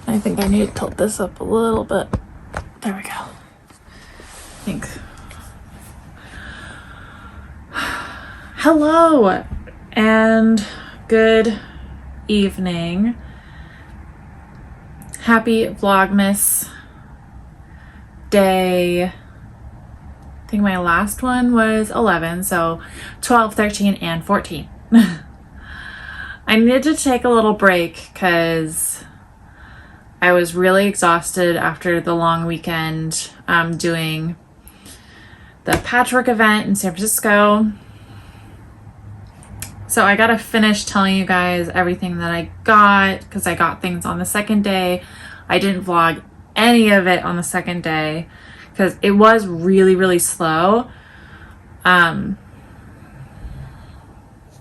I think I need to tilt this up a little bit. There we go. Thanks. Hello and good evening. Happy Vlogmas day. I think my last one was 11, so 12, 13, and 14. I needed to take a little break because I was really exhausted after the long weekend doing the patchwork event in San Francisco. So I gotta finish telling you guys everything that I got because I got things on the second day. I didn't vlog any of it on the second day because it was really, really slow.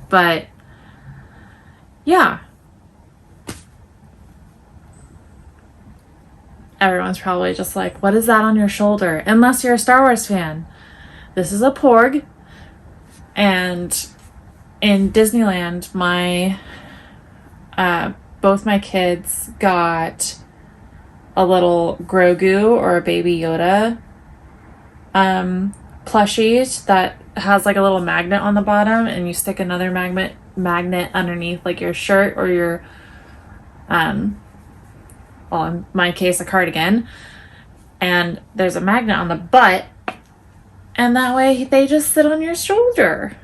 But yeah. Everyone's probably just like, what is that on your shoulder? Unless you're a Star Wars fan. This is a porg. And in Disneyland, both my kids got a little Grogu or a Baby Yoda plushie that has like a little magnet on the bottom, and you stick another magnet underneath like your shirt or your well, in my case, a cardigan, and there's a magnet on the butt, and that way they just sit on your shoulder,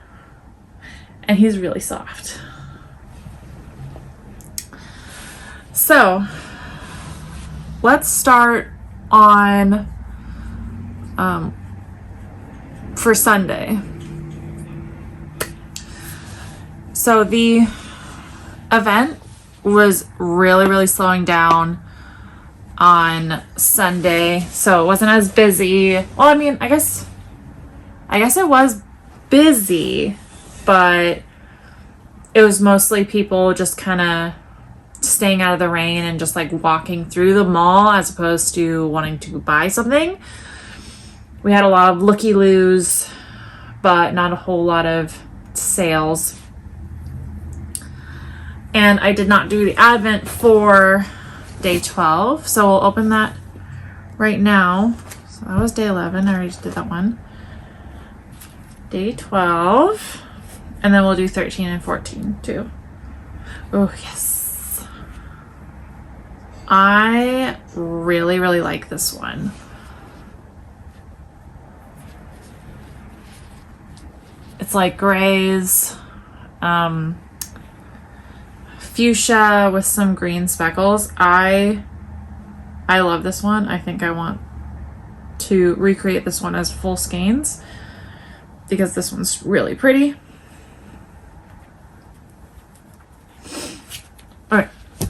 and he's really soft. So let's start on for Sunday. So the event was really, really slowing down on Sunday, so it wasn't as busy. Well, I mean, I guess it was busy, but it was mostly people just kind of staying out of the rain and just like walking through the mall as opposed to wanting to buy something. We had a lot of looky-loos, but not a whole lot of sales. And I did not do the advent for day 12, so we'll open that right now. So that was day 11. I already did that one. Day 12, and then we'll do 13 and 14 too. Oh yes, I really, really like this one. It's like grays, fuchsia with some green speckles. I love this one. I think I want to recreate this one as full skeins because this one's really pretty. All right, I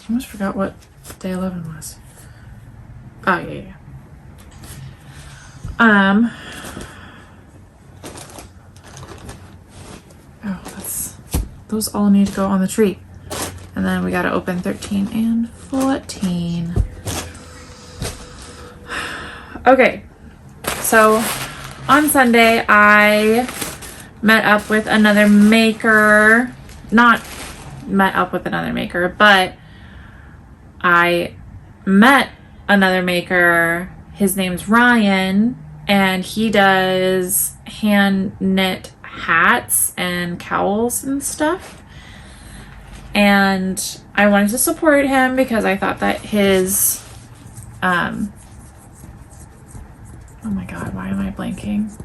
almost forgot what day 11 was. Oh yeah. Those all need to go on the tree. And then we got to open 13 and 14. Okay, so on Sunday I met up with another maker. Not met up with another maker, but I met another maker. His name's Ryan, and he does hand knit hats and cowls and stuff, and I wanted to support him because I thought that his oh my god, why am I blanking?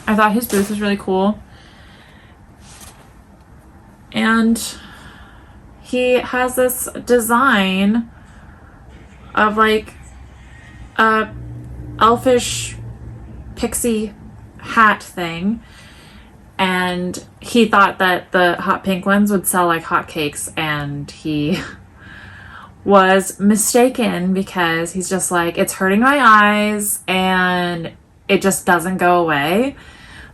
I thought his booth was really cool, and he has this design of like a elfish pixie hat thing. And he thought that the hot pink ones would sell like hotcakes, and he was mistaken because he's just like, it's hurting my eyes and it just doesn't go away.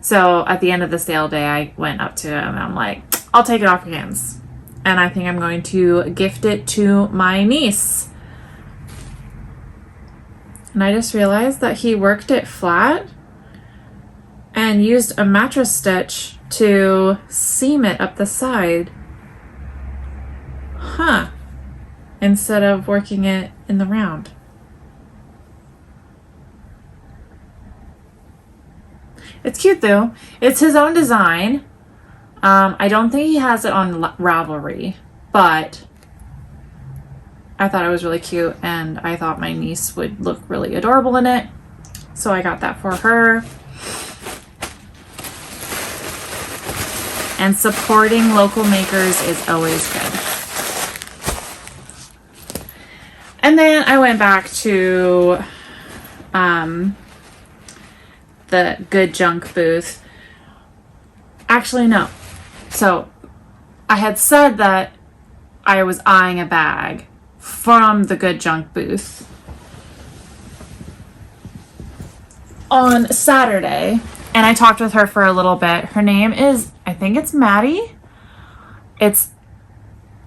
So at the end of the sale day, I went up to him and I'm like, I'll take it off your hands. And I think I'm going to gift it to my niece. And I just realized that he worked it flat and used a mattress stitch to seam it up the side. Huh. instead of working it in the round. It's cute though. It's his own design. I don't think he has it on Ravelry, but I thought it was really cute and I thought my niece would look really adorable in it. So I got that for her. And supporting local makers is always good. And then I went back to the Good Junk booth. Actually, no. So I had said that I was eyeing a bag from the Good Junk booth on Saturday, and I talked with her for a little bit. Her name is, I think it's Maddie.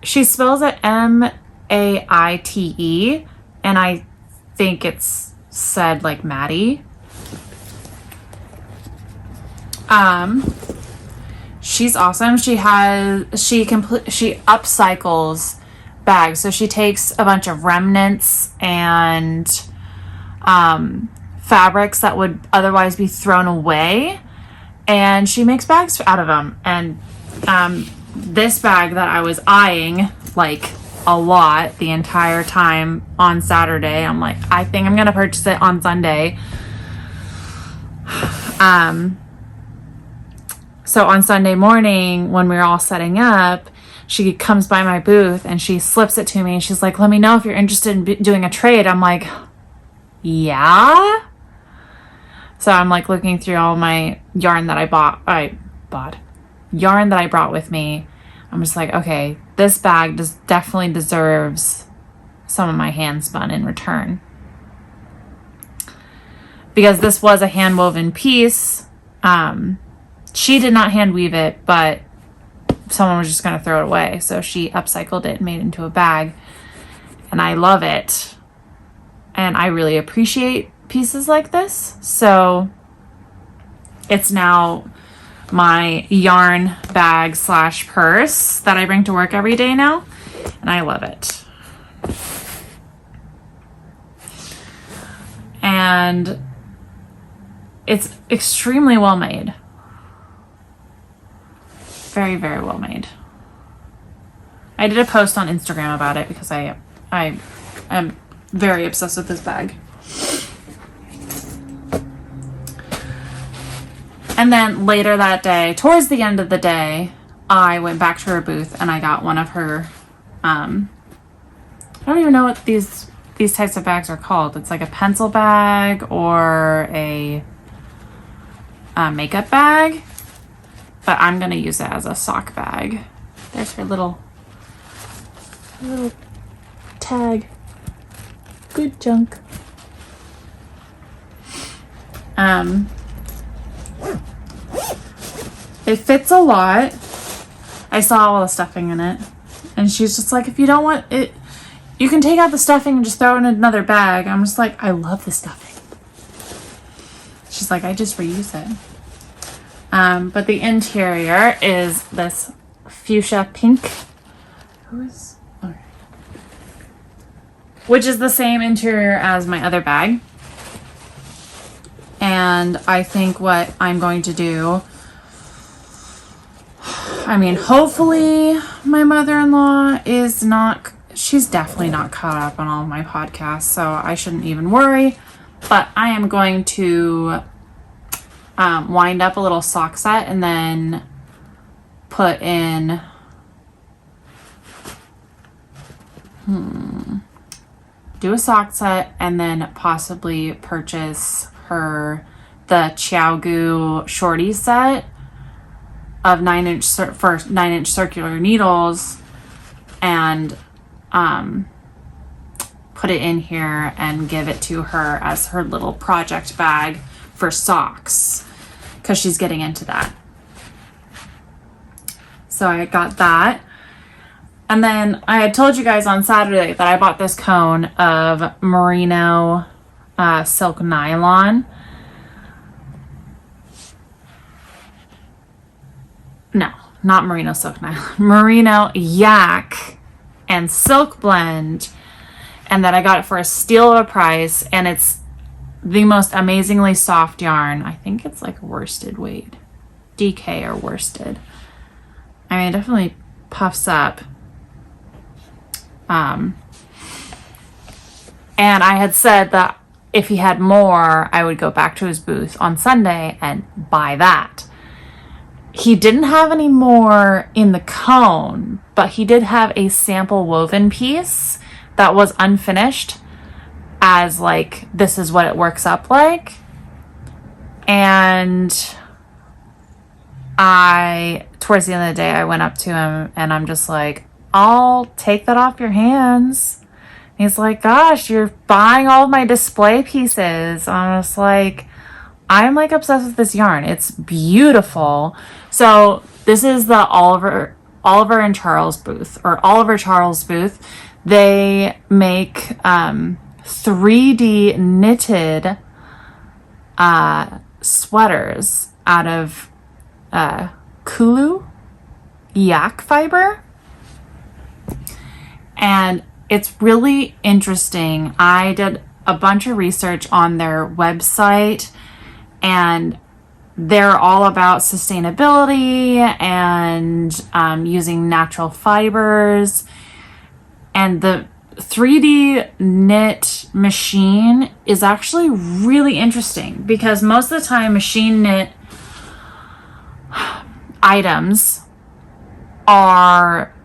She spells it Maite, and I think it's said like Maddie. She's awesome. She upcycles bags. So she takes a bunch of remnants and fabrics that would otherwise be thrown away, and she makes bags out of them. And this bag that I was eyeing like a lot the entire time on Saturday, I'm like, I think I'm gonna purchase it on Sunday. So on Sunday morning when we were all setting up, she comes by my booth and she slips it to me and she's like, let me know if you're interested in doing a trade. I'm like, yeah. So I'm like looking through all my yarn that I brought with me. I'm just like, okay, this bag definitely deserves some of my hand spun in return. Because this was a hand woven piece. She did not hand weave it, but someone was just going to throw it away. So she upcycled it and made it into a bag. And I love it. And I really appreciate pieces like this. So it's now my yarn bag / purse that I bring to work every day now. And I love it. And it's extremely well made. Very, very well made. I did a post on Instagram about it because I am very obsessed with this bag. And then later that day, towards the end of the day, I went back to her booth and I got one of her, I don't even know what these types of bags are called. It's like a pencil bag or a makeup bag. But I'm going to use it as a sock bag. There's her little tag. Good Junk. It fits a lot. I saw all the stuffing in it. And she's just like, if you don't want it, you can take out the stuffing and just throw it in another bag. I'm just like, I love the stuffing. She's like, I just reuse it. But the interior is this fuchsia pink. Which is the same interior as my other bag. And I think what I'm going to do, I mean, hopefully my mother-in-law she's definitely not caught up on all of my podcasts, so I shouldn't even worry. But I am going to wind up a little sock set and then put in do a sock set and then possibly purchase her the Chiaogu shorty set of 9-inch circular needles and put it in here and give it to her as her little project bag for socks, because she's getting into that. So I got that. And then I had told you guys on Saturday that I bought this cone of merino silk nylon. No, not merino silk nylon. Merino yak and silk blend, and that I got it for a steal of a price, and it's the most amazingly soft yarn. I think it's like worsted weight, DK or worsted. I mean, it definitely puffs up. And I had said that if he had more, I would go back to his booth on Sunday and buy that. He didn't have any more in the cone, but he did have a sample woven piece that was unfinished, as like, this is what it works up like. And towards the end of the day, I went up to him and I'm just like, I'll take that off your hands. He's like, gosh, you're buying all of my display pieces. I'm just like, I'm like obsessed with this yarn. It's beautiful. So this is the Oliver and Charles booth, or Oliver Charles booth. They make 3D knitted sweaters out of Kulu yak fiber. And it's really interesting. I did a bunch of research on their website, and they're all about sustainability and using natural fibers. And the 3D knit machine is actually really interesting, because most of the time machine knit items are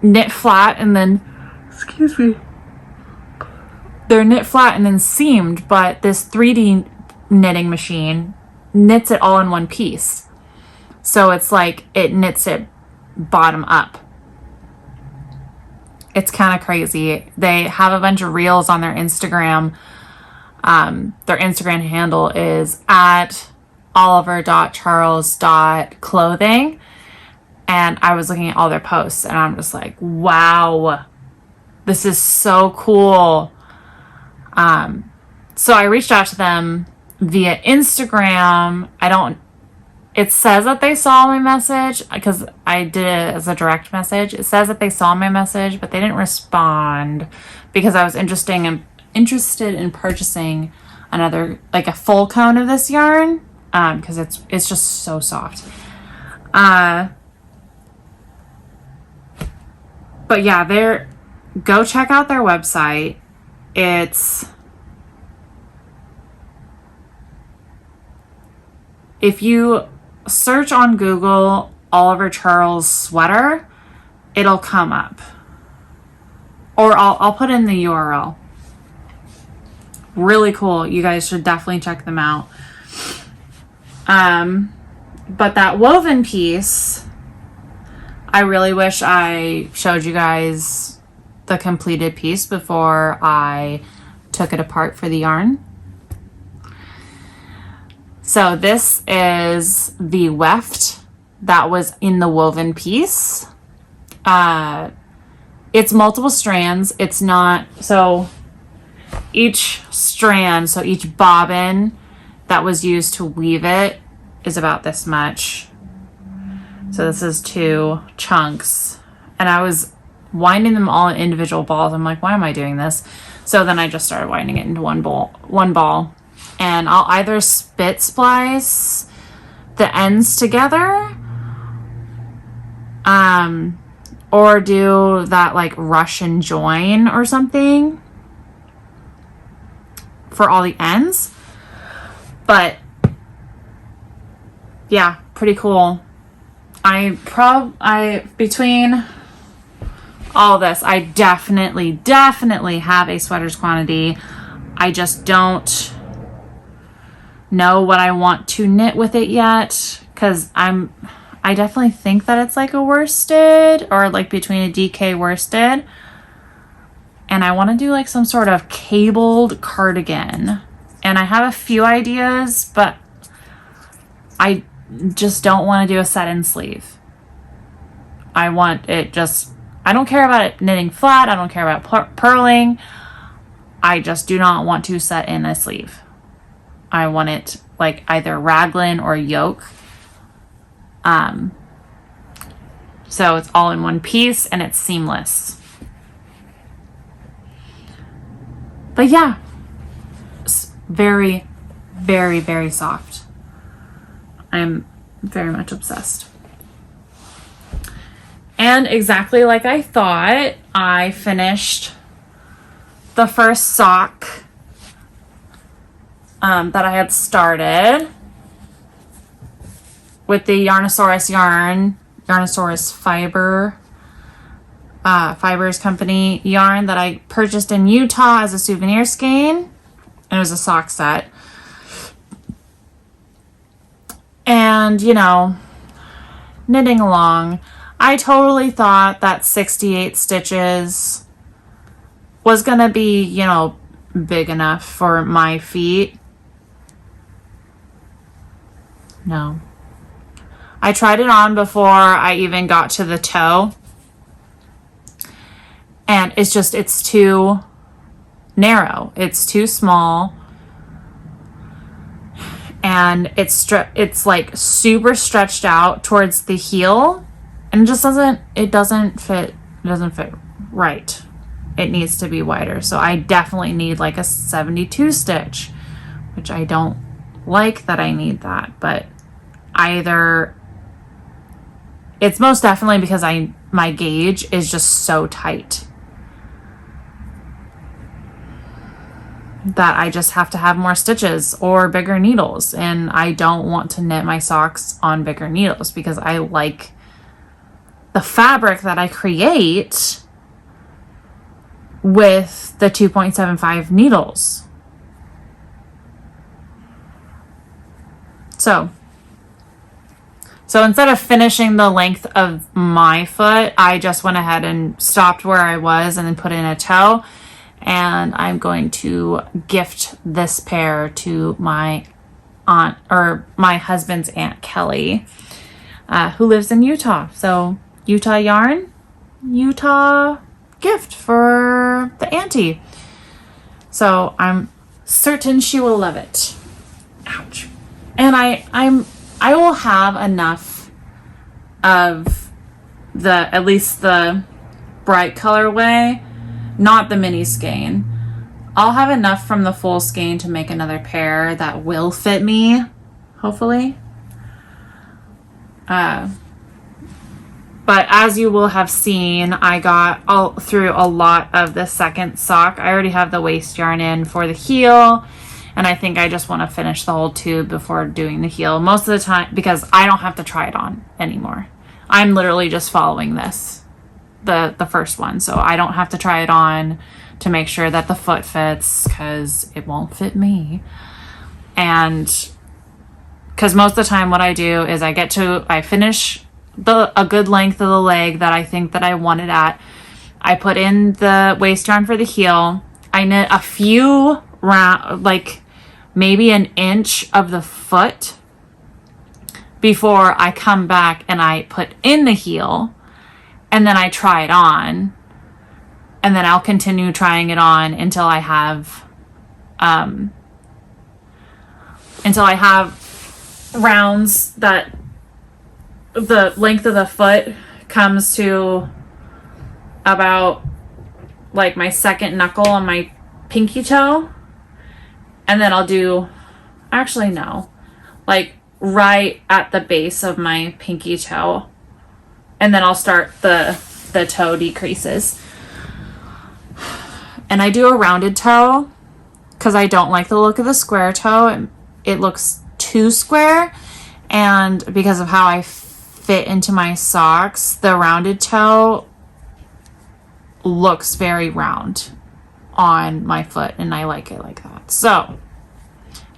knit flat and then, excuse me, they're knit flat and then seamed, but this 3D knitting machine knits it all in one piece. So it's like it knits it bottom up. It's kind of crazy. They have a bunch of reels on their Instagram. Their Instagram handle is at oliver.charles.clothing. And I was looking at all their posts and I'm just like, wow, this is so cool. So I reached out to them via Instagram. It says that they saw my message, because I did it as a direct message. It says that they saw my message, but they didn't respond, because I was interested in purchasing another, like a full cone of this yarn, because it's just so soft. But yeah, go check out their website. If you search on Google Oliver Charles sweater, it'll come up. Or I'll put in the URL. Really cool. You guys should definitely check them out. But that woven piece, I really wish I showed you guys the completed piece before I took it apart for the yarn. So this is the weft that was in the woven piece. It's multiple strands. It's not, so each strand, so each bobbin that was used to weave it is about this much. So this is 2 chunks, and I was winding them all in individual balls. I'm like, why am I doing this? So then I just started winding it into one ball. And I'll either spit splice the ends together, or do that like Russian join or something for all the ends. But yeah, pretty cool. Between all this, I definitely have a sweaters quantity. I just don't know what I want to knit with it yet, because I definitely think that it's like a worsted, or like between a DK worsted, and I want to do like some sort of cabled cardigan. And I have a few ideas, but I just don't want to do a set-in sleeve. I don't care about it knitting flat. I don't care about purling. I just do not want to set in a sleeve. I want it like either raglan or yoke. So it's all in one piece and it's seamless. But yeah, it's very, very, very soft. I'm very much obsessed. And exactly like I thought, I finished the first sock that I had started with the Yarnosaurus yarn, Yarnosaurus Fibers Company yarn that I purchased in Utah as a souvenir skein. And it was a sock set. And, you know, knitting along, I totally thought that 68 stitches was going to be, you know, big enough for my feet. No. I tried it on before I even got to the toe. And it's too narrow. It's too small. And it's like super stretched out towards the heel. And it just doesn't fit right. It needs to be wider. So I definitely need like a 72 stitch, which I don't like that I need that, but either it's most definitely because my gauge is just so tight that I just have to have more stitches or bigger needles. And I don't want to knit my socks on bigger needles because I like the fabric that I create with the 2.75 needles. So instead of finishing the length of my foot, I just went ahead and stopped where I was and then put in a toe. And I'm going to gift this pair to my aunt, or my husband's Aunt Kelly, who lives in Utah. So Utah yarn, Utah gift for the auntie. So I'm certain she will love it. Ouch. And I will have enough of at least the bright colorway, not the mini skein. I'll have enough from the full skein to make another pair that will fit me, hopefully. But as you will have seen, I got through a lot of the second sock. I already have the waist yarn in for the heel, and I think I just want to finish the whole tube before doing the heel most of the time because I don't have to try it on anymore. I'm literally just following this, the first one, so I don't have to try it on to make sure that the foot fits because it won't fit me. And because most of the time what I do is I finish a good length of the leg that I think that I want it at. I put in the waist yarn for the heel. I knit a few round, like maybe an inch of the foot before I come back and I put in the heel, and then I try it on, and then I'll continue trying it on until I have rounds that the length of the foot comes to about like my second knuckle on my pinky toe. And then I'll do, actually no, like right at the base of my pinky toe. And then I'll start the toe decreases. And I do a rounded toe because I don't like the look of the square toe. It looks too square. And because of how I fit into my socks, the rounded toe looks very round on my foot, and I like it like that. So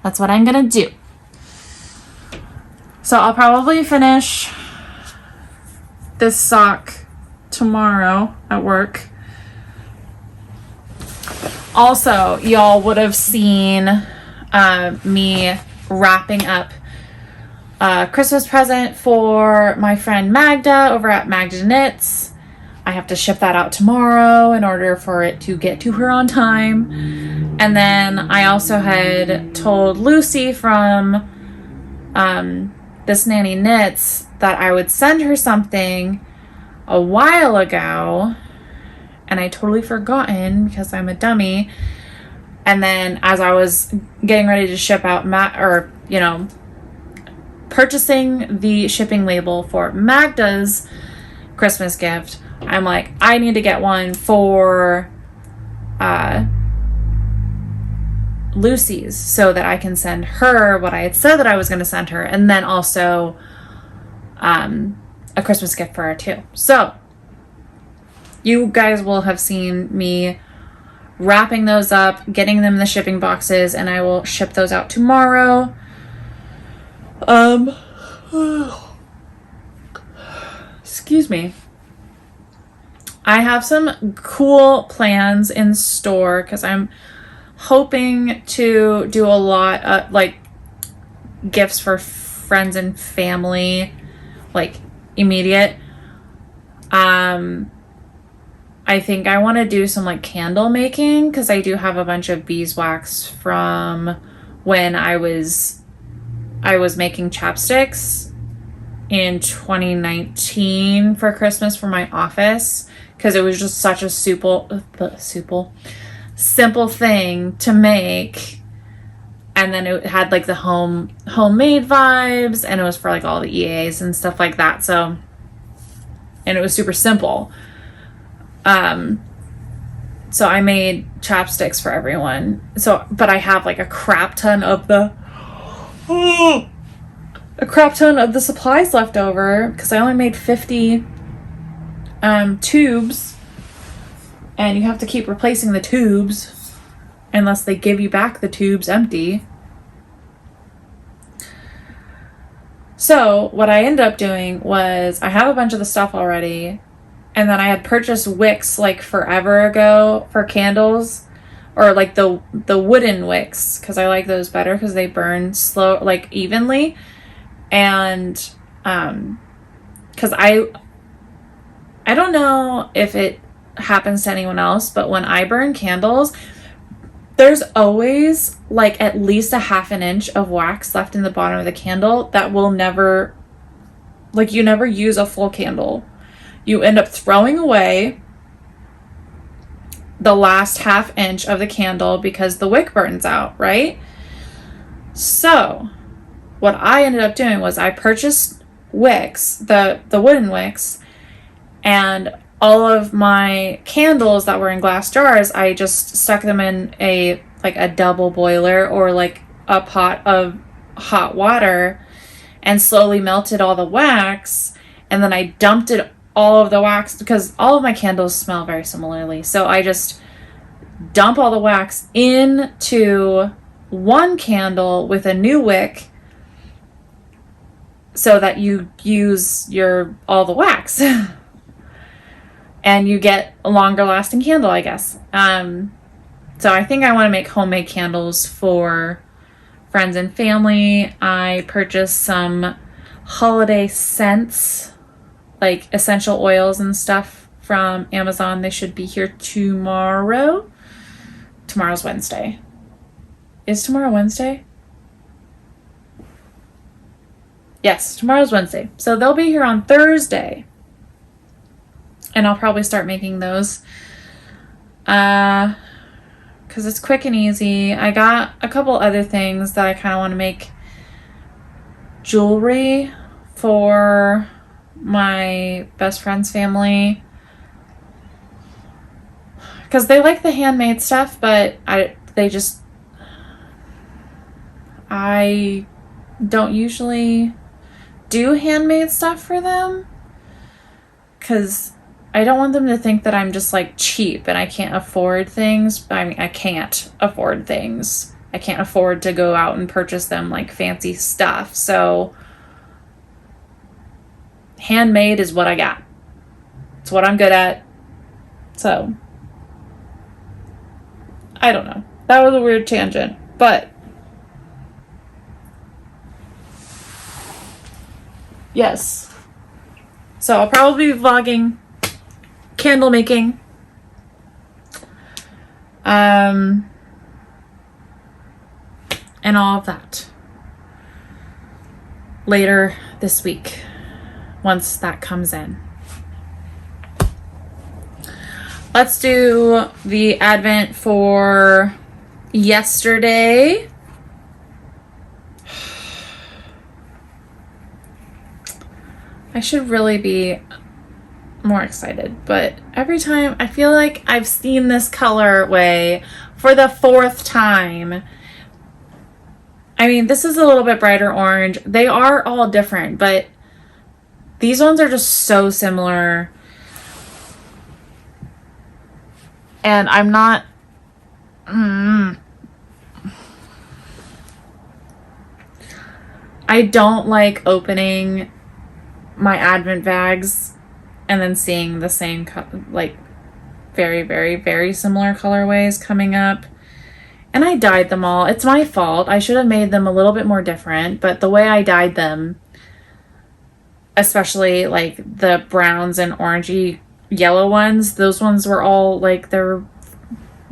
that's what I'm gonna do. So I'll probably finish this sock tomorrow at work. Also, y'all would have seen me wrapping up a Christmas present for my friend Magda over at Magda Knits. I have to ship that out tomorrow in order for it to get to her on time. And then I also had told Lucy from This Nanny Knits that I would send her something a while ago, and I totally forgotten because I'm a dummy. And then as I was getting ready to ship out purchasing the shipping label for Magda's Christmas gift, I'm like, I need to get one for Lucy's so that I can send her what I had said that I was going to send her, and then also a Christmas gift for her too. So you guys will have seen me wrapping those up, getting them in the shipping boxes, and I will ship those out tomorrow. Excuse me. I have some cool plans in store because I'm hoping to do a lot of like gifts for friends and family, like immediate. I think I want to do some like candle making because I do have a bunch of beeswax from when I was making chapsticks in 2019 for Christmas for my office, because it was just such a simple thing to make, and then it had like the homemade vibes, and it was for like all the EAs and stuff like that. So, and it was super simple. So I made chapsticks for everyone. So, but I have like a crap ton of the supplies left over because I only made 50 tubes, and you have to keep replacing the tubes unless they give you back the tubes empty. So what I ended up doing was I have a bunch of the stuff already, and then I had purchased wicks like forever ago for candles, or like the wooden wicks, because I like those better because they burn slow, like evenly. And because I don't know if it happens to anyone else, but when I burn candles, there's always like at least a half an inch of wax left in the bottom of the candle that will never, like, you never use a full candle. You end up throwing away the last half inch of the candle because the wick burns out, right? So what I ended up doing was I purchased wicks, the wooden wicks, and all of my candles that were in glass jars, I just stuck them in a double boiler or like a pot of hot water and slowly melted all the wax. And then I dumped all of the wax, because all of my candles smell very similarly. So I just dump all the wax into one candle with a new wick so that you use all the wax. And you get a longer lasting candle, I guess. So I think I want to make homemade candles for friends and family. I purchased some holiday scents, like essential oils and stuff from Amazon. They should be here tomorrow. Tomorrow's Wednesday. Is tomorrow Wednesday? Yes, tomorrow's Wednesday. So they'll be here on Thursday. And I'll probably start making those. Because it's quick and easy. I got a couple other things that I kind of want to make jewelry for my best friend's family, because they like the handmade stuff, but I don't usually do handmade stuff for them, because I don't want them to think that I'm just like cheap and I can't afford things. I mean, I can't afford things. I can't afford to go out and purchase them like fancy stuff. So handmade is what I got. It's what I'm good at. So I don't know. That was a weird tangent, but yes. So I'll probably be vlogging candle making. And all of that later this week, once that comes in. Let's do the Advent for yesterday. I should really be more excited, but every time I feel like I've seen this colorway for the 4th time. I mean, this is a little bit brighter orange. They are all different, but these ones are just so similar. And I'm not... I don't like opening my Advent bags and then seeing the same, like, very, very, very similar colorways coming up. And I dyed them all. It's my fault. I should have made them a little bit more different, but the way I dyed them, especially like the browns and orangey yellow ones, those ones were all like, they're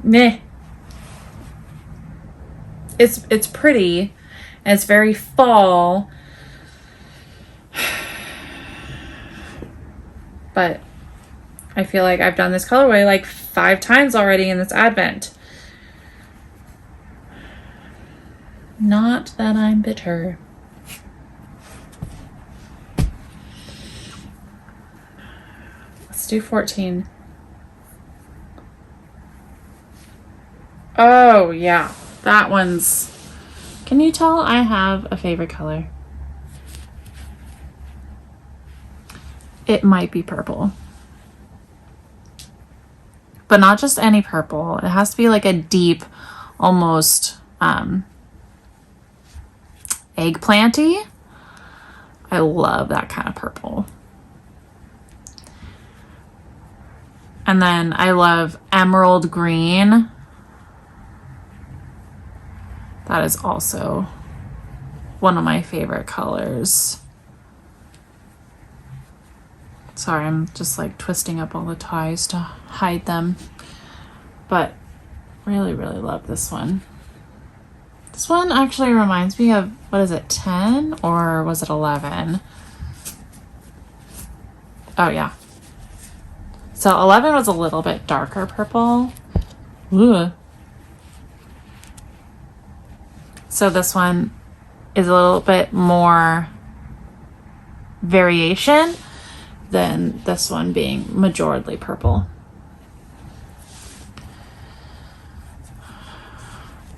meh. It's pretty and it's very fall, but I feel like I've done this colorway like 5 times already in this Advent. Not that I'm bitter. Let's do 14. Oh, yeah. That one's... Can you tell I have a favorite color? It might be purple. But not just any purple. It has to be like a deep, almost eggplanty. I love that kind of purple. And then I love emerald green. That is also one of my favorite colors. Sorry, I'm just like twisting up all the ties to hide them. But really, really love this one. This one actually reminds me of, what is it, 10 or was it 11? Oh yeah. So 11 was a little bit darker purple. Ooh. So this one is a little bit more variation than this one being majorly purple.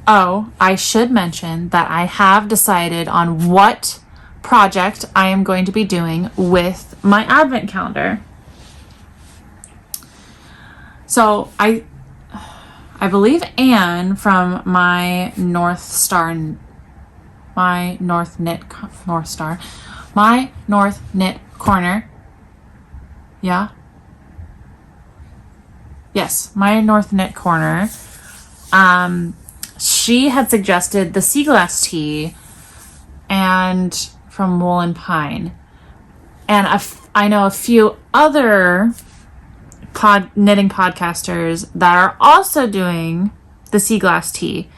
Oh, I should mention that I have decided on what project I am going to be doing with my Advent calendar. So I believe Anne from my North Knit Corner. Yeah. Yes, my North Knit Corner. She had suggested the sea glass tea and from Wool and Pine. And I know a few other knitting podcasters that are also doing the sea glass tea.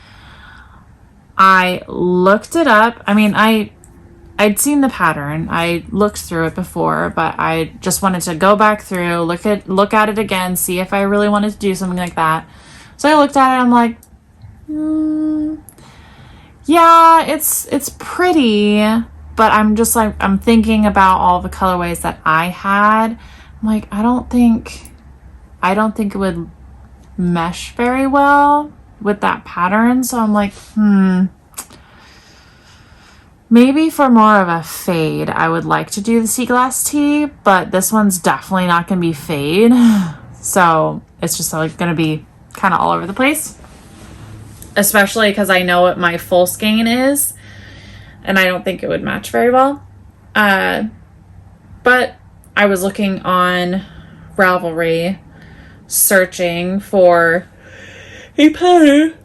I looked it up. I mean, I'd seen the pattern. I looked through it before, but I just wanted to go back through, look at it again, see if I really wanted to do something like that. So I looked at it, I'm like, yeah, it's pretty, but I'm just like, I'm thinking about all the colorways that I had. I'm like, I don't think it would mesh very well with that pattern. So I'm like, maybe for more of a fade, I would like to do the sea glass tea, but this one's definitely not going to be fade. So it's just like going to be kind of all over the place. Especially because I know what my full skein is, and I don't think it would match very well. But I was looking on Ravelry, searching for a pattern.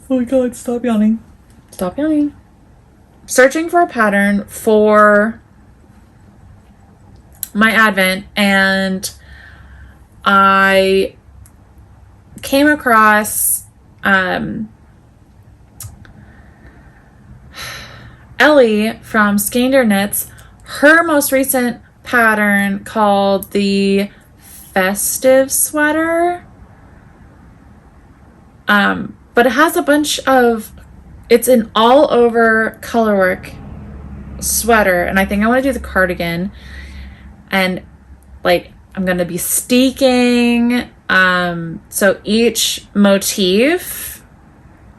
Oh my god, stop yawning. Stop yawning. Searching for a pattern for my Advent, and I came across Ellie from Skander Knits, her most recent pattern called the Festive Sweater. But But it has a bunch of, it's an all over colorwork sweater. And I think I want to do the cardigan. And like, I'm going to be steeking. So each motif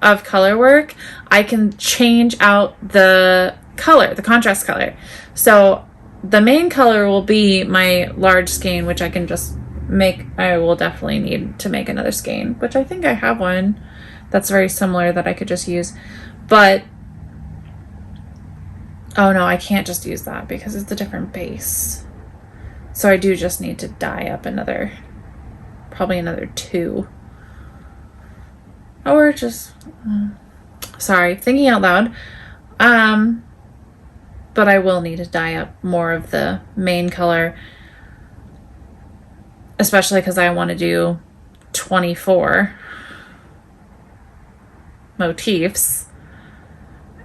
of colorwork, I can change out the color, the contrast color. So the main color will be my large skein, which I can just make. I will definitely need to make another skein, which I think I have one that's very similar that I could just use. But oh no, I can't just use that because it's a different base. So I do just need to dye up probably another 2. Or just, sorry, thinking out loud. But I will need to dye up more of the main color, especially because I want to do 24 motifs,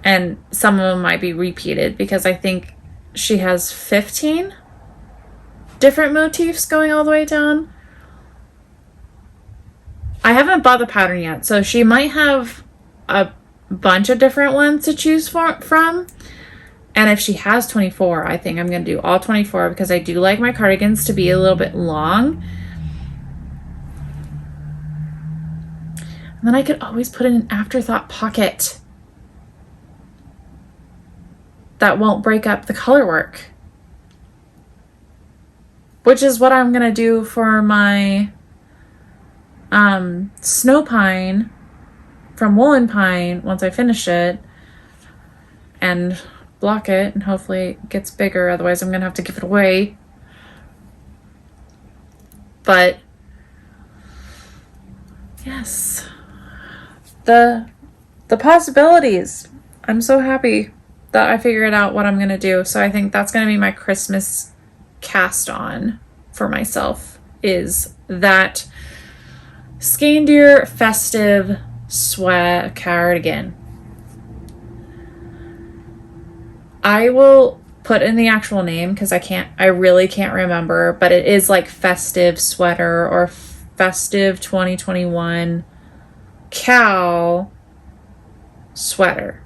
and some of them might be repeated because I think she has 15 different motifs going all the way down. I haven't bought the pattern yet, so she might have a bunch of different ones to choose from. And if she has 24, I think I'm going to do all 24 because I do like my cardigans to be a little bit long. And then I could always put in an afterthought pocket that won't break up the color work, which is what I'm going to do for my snow pine from woolen pine once I finish it and block it, and hopefully it gets bigger, otherwise I'm gonna have to give it away. But yes, the possibilities. I'm so happy that I figured out what I'm gonna do. So I think that's gonna be my Christmas cast on for myself, is that Skein Deer festive sweat cardigan. I will put in the actual name because I really can't remember, but it is like festive sweater or festive 2021 cow sweater.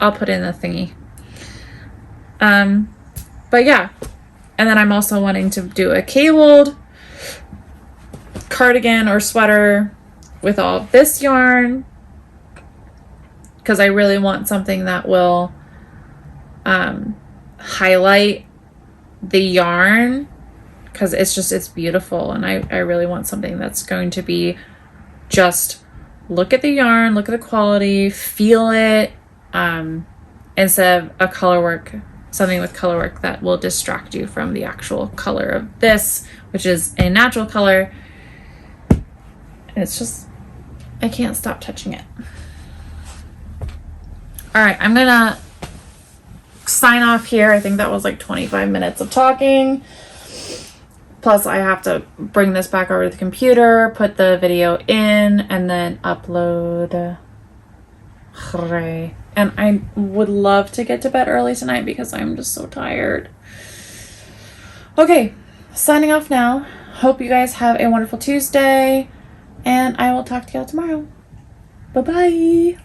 I'll put in the thingy. But yeah. And then I'm also wanting to do a cabled cardigan or sweater with all this yarn, because I really want something that will highlight the yarn, because it's beautiful, and I really want something that's going to be just look at the yarn, look at the quality, feel it, instead of a color work, something with color work that will distract you from the actual color of this, which is a natural color. And it's just, I can't stop touching it. All right, I'm gonna sign off here. I think that was like 25 minutes of talking. Plus I have to bring this back over to the computer, put the video in, and then upload. Hooray. And I would love to get to bed early tonight because I'm just so tired. Okay, signing off now. Hope you guys have a wonderful Tuesday, and I will talk to y'all tomorrow. Bye-bye.